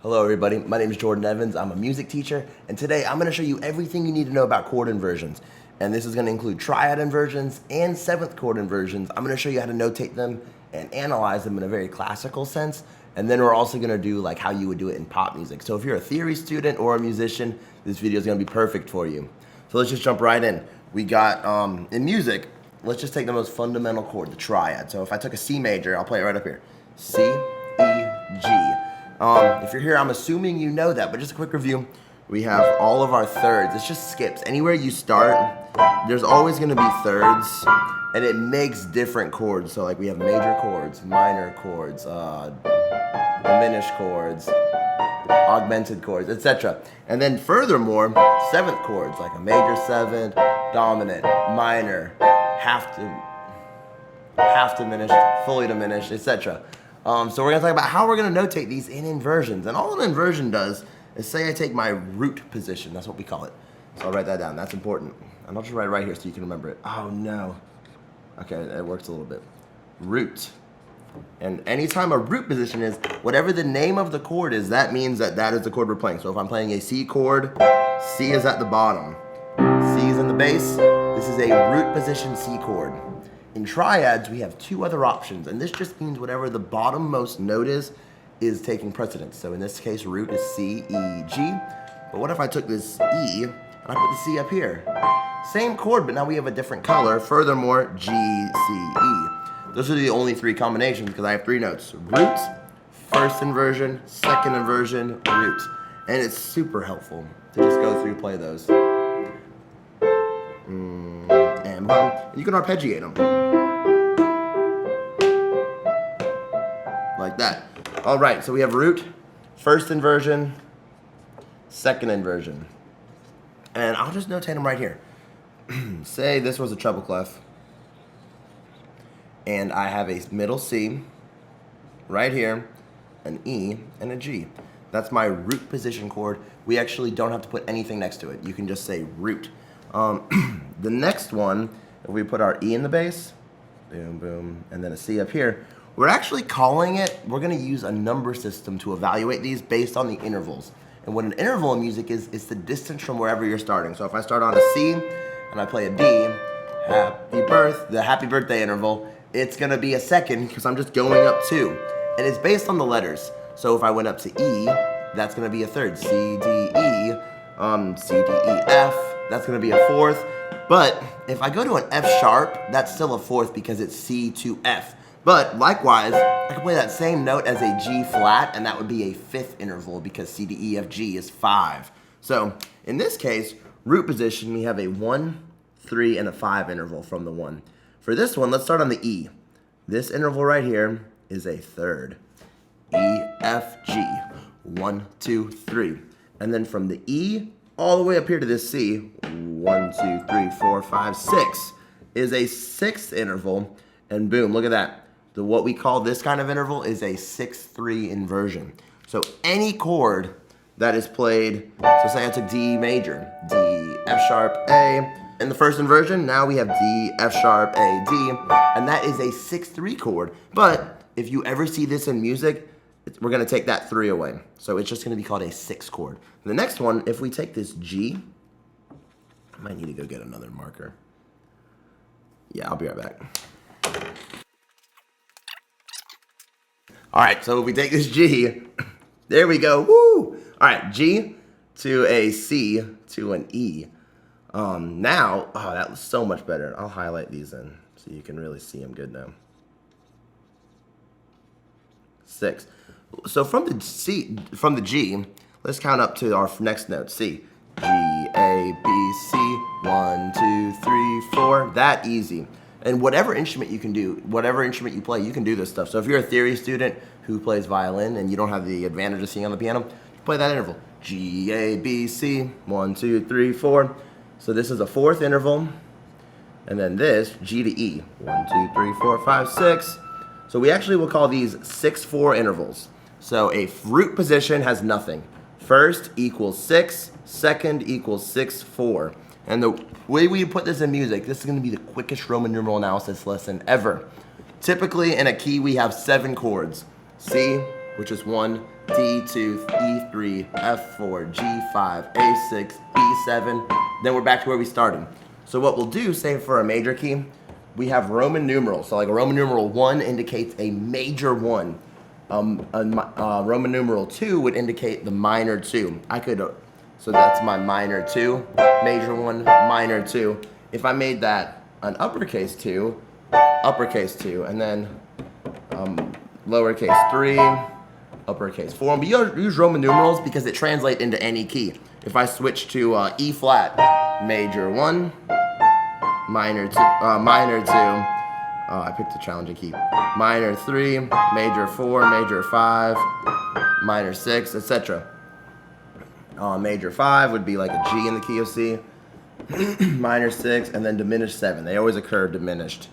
Hello everybody, my name is Jordan Evans. I'm a music teacher, and today I'm going to show you everything you need to know about chord inversions. And this is going to include triad inversions and seventh chord inversions. I'm going to show you how to notate them and analyze them in a very classical sense. And then we're also going to do like how you would do it in pop music. So if you're a theory student or a musician, this video is going to be perfect for you. So let's just jump right in. We got, in music, let's just take the most fundamental chord, the triad. So if I took a C major, I'll play it right up here. C, E, G. If you're here, I'm assuming you know that, but just a quick review. We have all of our thirds. It's just skips. Anywhere you start, there's always going to be thirds, and it makes different chords. So like we have major chords, minor chords, diminished chords, augmented chords, etc. And then furthermore, seventh chords, like a major seventh, dominant, minor, half diminished, fully diminished, etc. So we're going to talk about how we're going to notate these in inversions. And all an inversion does is say I take my root position. That's what we call it. So I'll write that down. That's important. And I'll just write it right here so you can remember it. Oh, no. Okay, it works a little bit. Root. And anytime a root position is, whatever the name of the chord is, that means that that is the chord we're playing. So if I'm playing a C chord, C is at the bottom. C is in the bass. This is a root position C chord. In triads, we have two other options, and this just means whatever the bottommost note is taking precedence. So in this case, root is C, E, G. But what if I took this E and I put the C up here? Same chord, but now we have a different color. Furthermore, G, C, E. Those are the only three combinations because I have three notes. Root, first inversion, second inversion, root. And it's super helpful to just go through, play those. And bum. You can arpeggiate them. Like that. All right, so we have root, first inversion, second inversion. And I'll just notate them right here. Say this was a treble clef, and I have a middle C right here, an E, and a G. That's my root position chord. We actually don't have to put anything next to it. You can just say root. The next one, if we put our E in the bass, boom, boom, and then a C up here, we're actually calling it, we're going to use a number system to evaluate these based on the intervals. And what an interval in music is, it's the distance from wherever you're starting. So if I start on a C and I play a D, the happy birthday interval, it's going to be a second because I'm just going up two. And it's based on the letters. So if I went up to E, that's going to be a third. C, D, E, C, D, E, F, that's going to be a fourth. But if I go to an F sharp, that's still a fourth because it's C to F. But likewise, I can play that same note as a G flat, and that would be a fifth interval because C, D, E, F, G is 5. So in this case, root position, we have a 1, 3, and a 5 interval from the 1. For this one, let's start on the E. This interval right here is a third. E, F, G. 1, 2, 3. And then from the E all the way up here to this C, 1, 2, 3, 4, 5, 6 is a sixth interval. And boom, look at that. What we call this kind of interval is a 6-3 inversion. So any chord that is played, so say I took D major, D, F sharp, A. In the first inversion, now we have D, F sharp, A, D, and that is a 6-3 chord. But if you ever see this in music, we're gonna take that 3 away. So it's just gonna be called a 6 chord. The next one, if we take this G, I might need to go get another marker. Yeah, I'll be right back. All right, so if we take this G, there we go, woo! All right, G to a C to an E. Now, oh, that was so much better. I'll highlight these in so you can really see them good now. 6. So from the G, let's count up to our next note, C. G, A, B, C, 1, 2, 3, 4, that easy. And whatever instrument you can do, whatever instrument you play, you can do this stuff. So if you're a theory student who plays violin and you don't have the advantage of singing on the piano, you play that interval. G, A, B, C, 1, 2, 3, 4. So this is a fourth interval. And then this, G to E, 1, 2, 3, 4, 5, 6. So we actually will call these 6-4 intervals. So a root position has nothing. First equals 6, second equals 6, 4. And the way we put this in music, this is going to be the quickest Roman numeral analysis lesson ever. Typically in a key we have 7 chords. C, which is 1, D2, E3, F4, G5, A6, E7. Then we're back to where we started. So what we'll do, say for a major key, we have Roman numerals. So like a Roman numeral 1 indicates a major 1. Roman numeral 2 would indicate the minor 2. So that's my minor 2, major 1, minor 2. If I made that an uppercase 2, and then lowercase 3, uppercase 4. And we use Roman numerals because it translates into any key. If I switch to E flat, major 1, minor 2, I picked a challenging key. Minor 3, major 4, major 5, minor 6, etc. Major 5 would be like a G in the key of C. Minor 6, and then diminished 7. They always occur diminished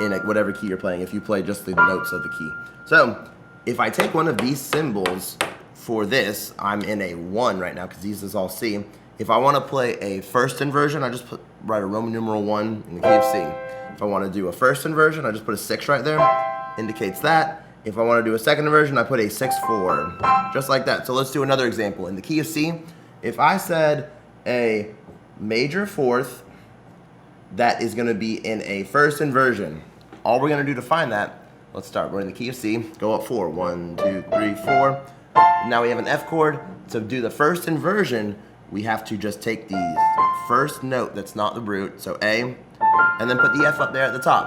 in whatever key you're playing if you play just the notes of the key. So if I take one of these symbols for this, I'm in a 1 right now because these is all C. If I want to play a first inversion, I just write a Roman numeral 1 in the key of C. If I want to do a first inversion, I just put a 6 right there, indicates that. If I want to do a second inversion, I put a 6-4, just like that. So let's do another example. In the key of C, if I said a major 4th, that is going to be in a first inversion. All we're going to do to find that, let's start. We're in the key of C, go up 4. 1, 2, 3, 4. Now we have an F chord. To do the first inversion, we have to just take the first note that's not the root, so A, and then put the F up there at the top.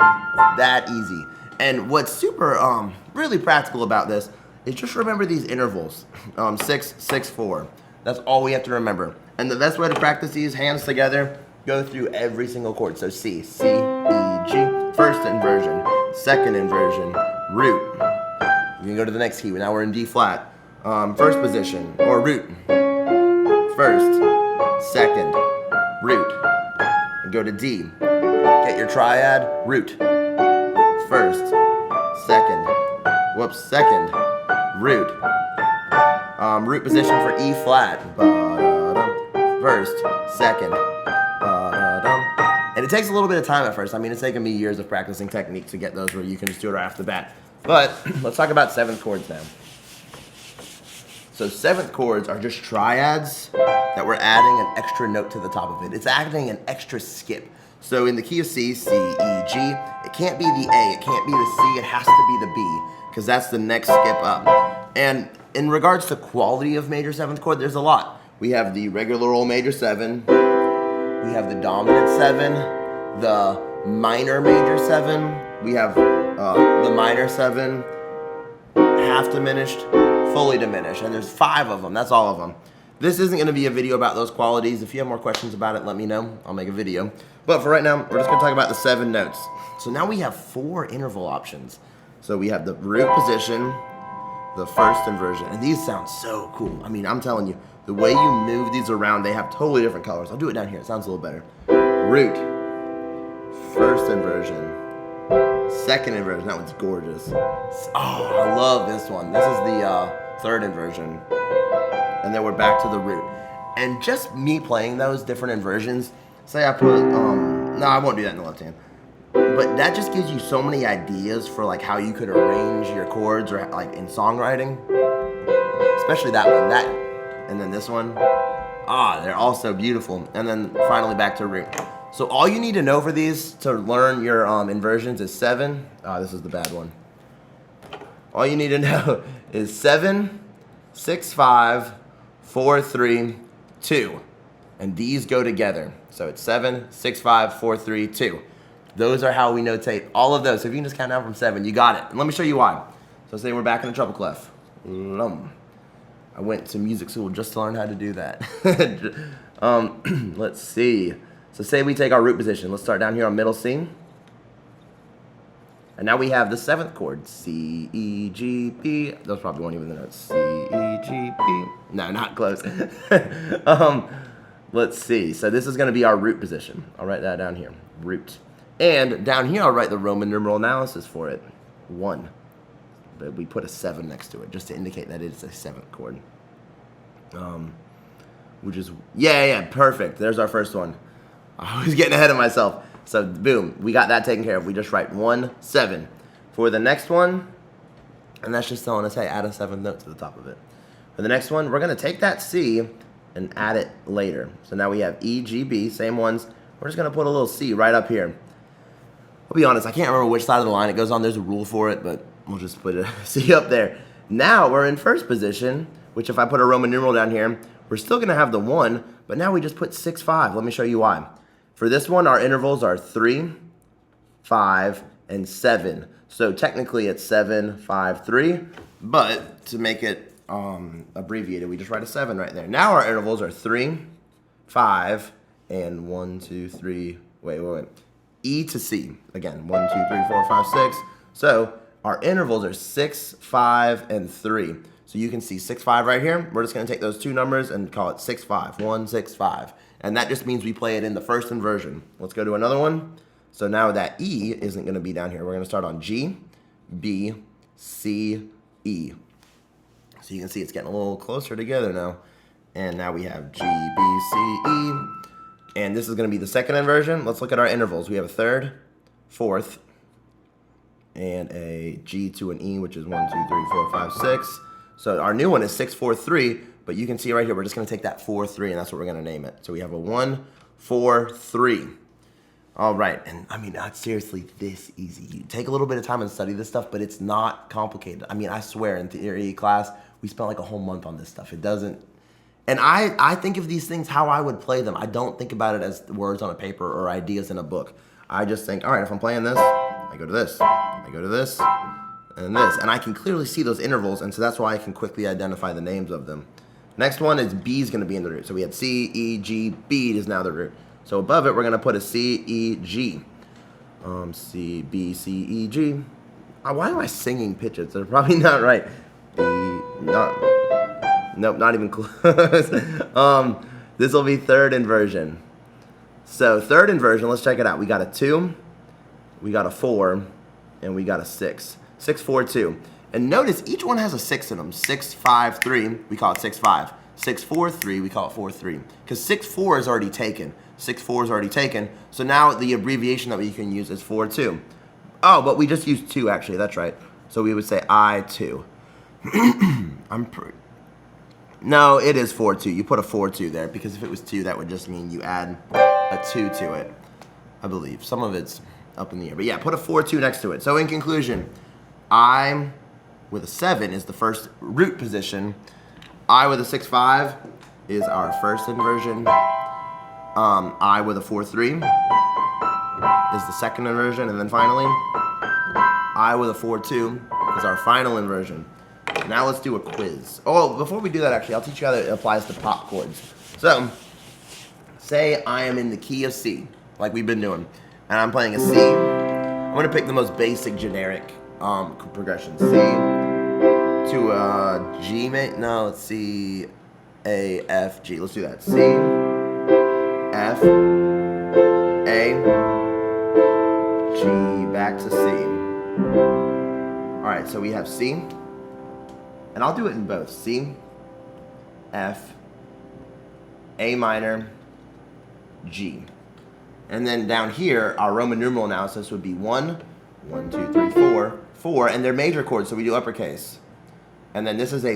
That easy. And what's super really practical about this is just remember these intervals. 6, 6, 4. That's all we have to remember. And the best way to practice these, hands together, go through every single chord. So C, C, E, G, first inversion, second inversion, root. You can go to the next key. Now we're in D flat. First position, or root. First, second, root. And go to D. Get your triad, root. First, second, second, root. Root position for E flat. First, second, and it takes a little bit of time at first. I mean, it's taken me years of practicing technique to get those where you can just do it right off the bat. But let's talk about 7th chords now. So 7th chords are just triads that we're adding an extra note to the top of it. It's adding an extra skip. So in the key of C, C, E, G, it can't be the A, it can't be the C, it has to be the B, because that's the next skip up. And in regards to quality of major 7th chord, there's a lot. We have the regular old major 7, we have the dominant 7, the minor major 7, we have the minor 7, half diminished, fully diminished, and there's 5 of them. That's all of them. This isn't going to be a video about those qualities. If you have more questions about it, let me know. I'll make a video. But for right now, we're just going to talk about the 7 notes. So now we have 4 interval options. So we have the root position, the first inversion, and these sound so cool. I mean, I'm telling you, the way you move these around, they have totally different colors. I'll do it down here. It sounds a little better. Root, first inversion, second inversion. That one's gorgeous. Oh, I love this one. This is the third inversion. And then we're back to the root. And just me playing those different inversions, say I put, no, I won't do that in the left hand. But that just gives you so many ideas for like how you could arrange your chords or like in songwriting. Especially that one, and then this one. They're all so beautiful. And then finally back to root. So all you need to know for these to learn your inversions is 7. This is the bad one. All you need to know is 7, 6, 5, 4, 3, 2. And these go together. So it's 7, 6, 5, 4, 3, 2. Those are how we notate all of those. So if you can just count down from 7, you got it. And let me show you why. So say we're back in the treble clef. I went to music school just to learn how to do that. Let's see. So say we take our root position. Let's start down here on middle C. And now we have the 7th chord. C, E, G, B. Those probably weren't even the notes. C, E, G, B. No, not close. Let's see. So this is going to be our root position. I'll write that down here. Root. And down here, I'll write the Roman numeral analysis for it. 1. But we put a 7 next to it just to indicate that it's a 7th chord. Which is, yeah, perfect. There's our first one. I was getting ahead of myself. So boom, we got that taken care of. We just write 1, 7. For the next one, And that's just telling us, hey, add a 7th note to the top of it. For the next one, we're going to take that C and add it later. So now we have E, G, B, same ones. We're just going to put a little C right up here. I'll be honest, I can't remember which side of the line it goes on. There's a rule for it, but we'll just put a C up there. Now we're in first position, which if I put a Roman numeral down here, we're still going to have the 1, but now we just put 6, 5. Let me show you why. For this one, our intervals are 3, 5, and 7. So technically it's 7, 5, 3, but to make it abbreviated, we just write a 7 right there. Now our intervals are 3, 5, and 1, 2, 3, wait. E to C. Again, 1, 2, 3, 4, 5, 6. So our intervals are 6, 5, and 3. So you can see 6, 5 right here. We're just going to take those two numbers and call it 6, 5. 1, 6, 5. And that just means we play it in the first inversion. Let's go to another one. So now that E isn't going to be down here. We're going to start on G, B, C, E. So you can see it's getting a little closer together now. And now we have G, B, C, E. And this is going to be the second inversion. Let's look at our intervals. We have a 3rd, 4th, and a G to an E, which is 1, 2, 3, 4, 5, 6. So our new one is 6, 4, 3. But you can see right here, we're just going to take that 4, 3, and that's what we're going to name it. So we have a 1, 4, 3. All right, and I mean, not seriously this easy. You take a little bit of time and study this stuff, but it's not complicated. I mean, I swear, in theory class, we spent like a whole month on this stuff. It doesn't, and I think of these things how I would play them. I don't think about it as words on a paper or ideas in a book. I just think, all right, if I'm playing this, I go to this, I go to this, and this. And I can clearly see those intervals, and so that's why I can quickly identify the names of them. Next one is B is going to be in the root. So we had C, E, G, B is now the root. So above it, we're going to put a C, E, G. C, B, C, E, G. Why am I singing pitches? They're probably not right. B, nope, not even close. This will be third inversion. So third inversion, let's check it out. We got a 2, we got a 4, and we got a 6. 6, 4, 2. And notice each one has a 6 in them. 6, 5, 3, we call it 6, 5. 6, 4, 3, we call it 4, 3. Because 6, 4 is already taken. 6, 4 is already taken. So now the abbreviation that we can use is 4, 2. Oh, but we just used 2 actually, that's right. So we would say I2. No, it is 4, 2. You put a 4, 2 there because if it was 2, that would just mean you add a 2 to it, I believe. Some of it's up in the air. But yeah, put a 4, 2 next to it. So in conclusion, I with a 7 is the first root position. I with a 6, 5 is our first inversion. I with a 4, 3 is the second inversion. And then finally, I with a 4, 2 is our final inversion. Now let's do a quiz. Oh, before we do that, actually, I'll teach you how that applies to pop chords. So, say I am in the key of C, like we've been doing, and I'm playing a C. I'm going to pick the most basic, generic progression. C to a G, no, let's see, A, F, G. Let's do that. C, F, A, G, back to C. All right, so we have C. And I'll do it in both. C, F, A minor, G. And then down here, our Roman numeral analysis would be 1, 1, 2, 3, 4, 4, and they're major chords, so we do uppercase. And then this is a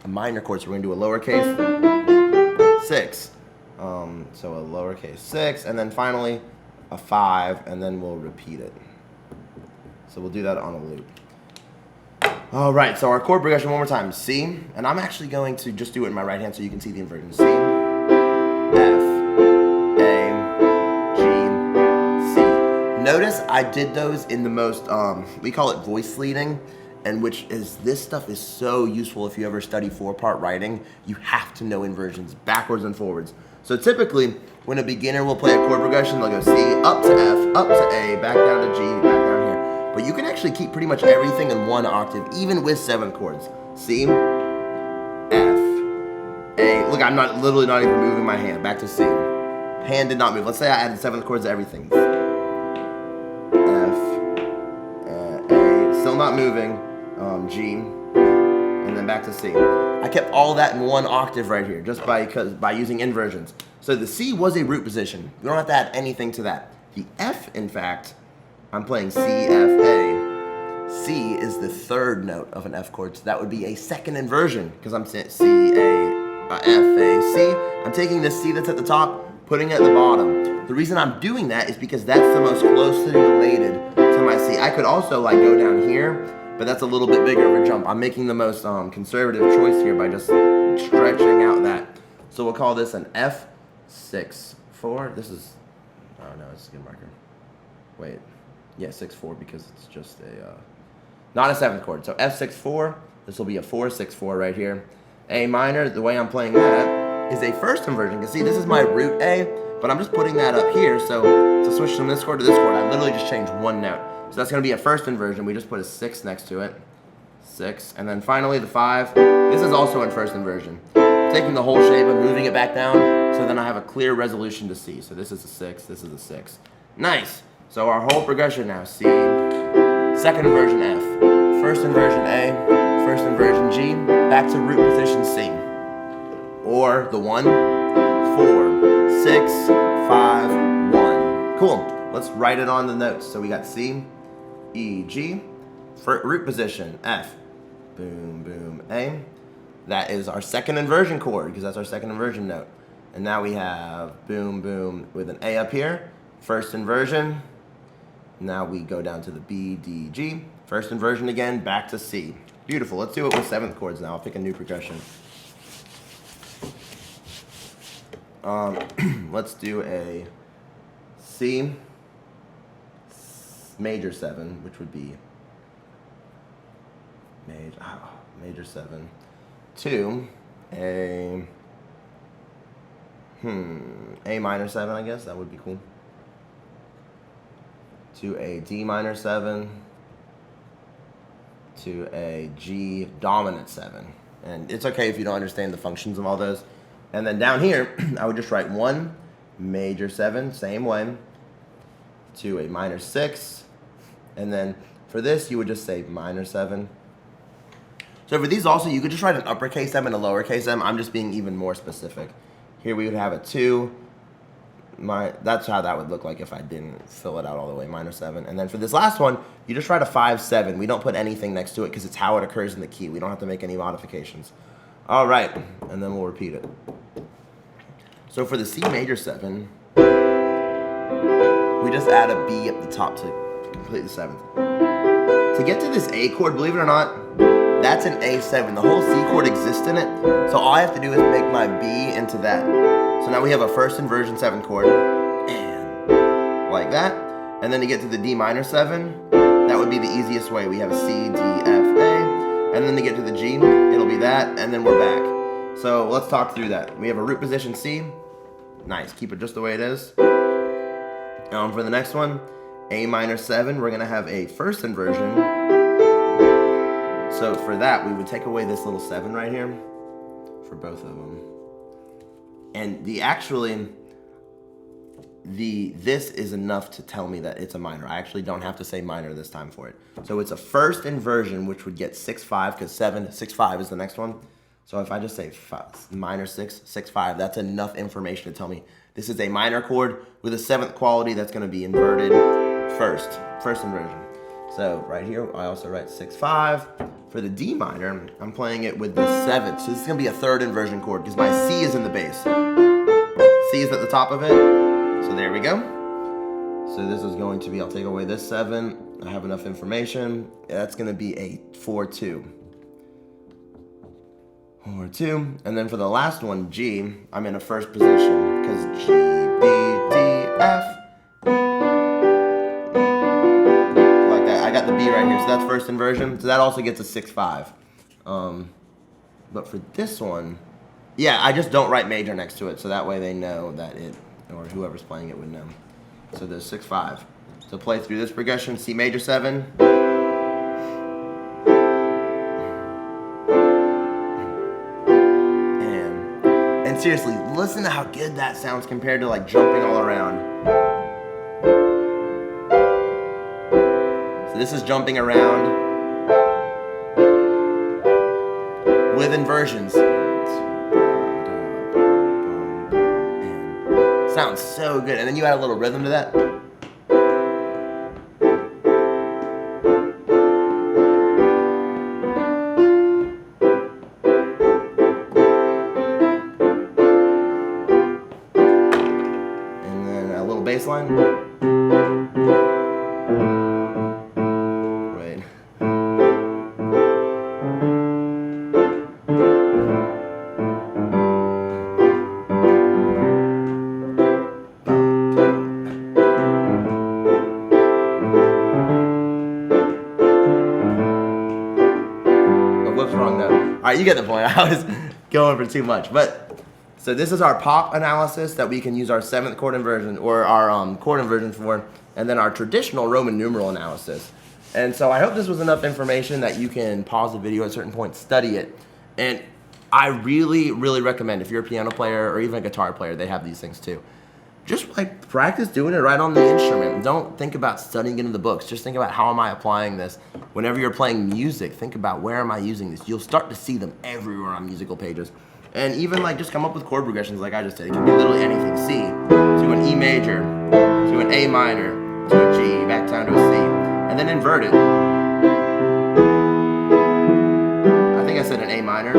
minor chord, so we're going to do a lowercase 6. So a lowercase 6, and then finally a 5, and then we'll repeat it. So we'll do that on a loop. All right, so our chord progression one more time. C, and I'm actually going to just do it in my right hand so you can see the inversion. C, F, A, G, C. Notice I did those in the most, we call it voice leading, and which is, this stuff is so useful if you ever study 4-part writing. You have to know inversions backwards and forwards. So typically, when a beginner will play a chord progression, they'll go C, up to F, up to A, back down to G, back down here. But you can actually keep pretty much everything in one octave, even with 7 chords. C, F, A. Look, I'm literally not even moving my hand. Back to C. Hand did not move. Let's say I added 7 chords to everything. F, A. Still not moving. G, and then back to C. I kept all that in one octave right here, just by using inversions. So the C was a root position. You don't have to add anything to that. The F, in fact, I'm playing C, F, A. C is the third note of an F chord, so that would be a second inversion, because I'm saying C, A, F, A, C. I'm taking this C that's at the top, putting it at the bottom. The reason I'm doing that is because that's the most closely related to my C. I could also like go down here, but that's a little bit bigger of a jump. I'm making the most conservative choice here by just stretching out that. So we'll call this an F6/4. This is, oh no, it's a good marker. Wait, yeah, 6/4 because it's just a, not a 7th chord. So F6/4, this will be a 4/6/4 right here. A minor, the way I'm playing that is a first inversion. Because see, this is my root A, but I'm just putting that up here. So to switch from this chord to this chord, I literally just changed one note. So that's going to be a first inversion. We just put a 6 next to it. 6. And then finally the 5. This is also in first inversion. Taking the whole shape and moving it back down, so then I have a clear resolution to C. So this is a 6, this is a 6. Nice. So our whole progression now, C, second inversion F, first inversion A, first inversion G, back to root position C. Or the 1, 4, 6, 5, 1. Cool. Let's write it on the notes. So we got C, E, G, root position F, boom, boom, A. That is our second inversion chord, because that's our second inversion note. And now we have boom, boom with an A up here, first inversion. Now we go down to the B, D, G, first inversion again, back to C. Beautiful. Let's do it with 7th chords now. I'll pick a new progression. Let's do a C major 7, which would be major 7. To a minor 7, I guess that would be cool. To a D minor 7, to a G dominant 7. And it's okay if you don't understand the functions of all those. And then down here, I would just write 1 major 7, same way, to a minor 6. And then for this, you would just say minor 7. So for these also, you could just write an uppercase M and a lowercase m. I'm just being even more specific. Here we would have a 2. That's how that would look like if I didn't fill it out all the way, minor 7. And then for this last one, you just write a 5/7. We don't put anything next to it because it's how it occurs in the key. We don't have to make any modifications. All right, and then we'll repeat it. So for the C major 7, we just add a B at the top to complete the 7th. To get to this A chord, believe it or not, that's an A7. The whole C chord exists in it, so all I have to do is make my B into that. So now we have a first inversion 7 chord, and like that. And then to get to the D minor 7, that would be the easiest way. We have a C, D, F, A, and then to get to the G, it'll be that, and then we're back. So let's talk through that. We have a root position C. Nice, keep it just the way it is. For the next one, A minor 7, we're gonna have a first inversion. So for that, we would take away this little 7 right here for both of them. And this is enough to tell me that it's a minor. I actually don't have to say minor this time for it. So it's a first inversion, which would get 6/5, because 6/5 is the next one. So if I just say minor 6, 6/5, that's enough information to tell me this is a minor chord with a 7th quality that's gonna be inverted first inversion. So right here, I also write 6/5. For the D minor, I'm playing it with the 7th. So this is gonna be a 3rd inversion chord because my C is in the bass. C is at the top of it. So there we go. So this is going to be, I'll take away this 7. I have enough information. That's gonna be a 4/2. 4/2. And then for the last one, G, I'm in a first position because G, B, D, F. I got the B right here, so that's first inversion. So that also gets a 6/5. But for this one, yeah, I just don't write major next to it, so that way they know that it, or whoever's playing it would know. So there's 6/5. So play through this progression, C major 7. And seriously, listen to how good that sounds compared to like jumping all around. This is jumping around with inversions. Sounds so good. And then you add a little rhythm to that. bass line. Right. What's wrong though? All right, you get the point. I was going for too much, but so this is our pop analysis that we can use our 7th chord inversion or our chord inversion for, and then our traditional Roman numeral analysis. And so I hope this was enough information that you can pause the video at a certain point, study it, and I really, really recommend if you're a piano player or even a guitar player, they have these things too. Just like practice doing it right on the instrument. Don't think about studying it in the books. Just think about how am I applying this. Whenever you're playing music, think about where am I using this. You'll start to see them everywhere on musical pages. And even like just come up with chord progressions like I just did. It can be literally anything. C to an E major, to an A minor, to a G, back down to a C. And then invert it. I think I said an A minor.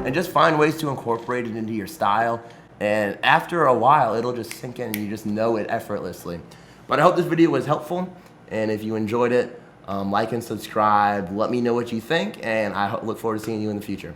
And just find ways to incorporate it into your style, and after a while it'll just sink in and you just know it effortlessly. But I hope this video was helpful, and if you enjoyed it, like and subscribe. Let me know what you think, and I look forward to seeing you in the future.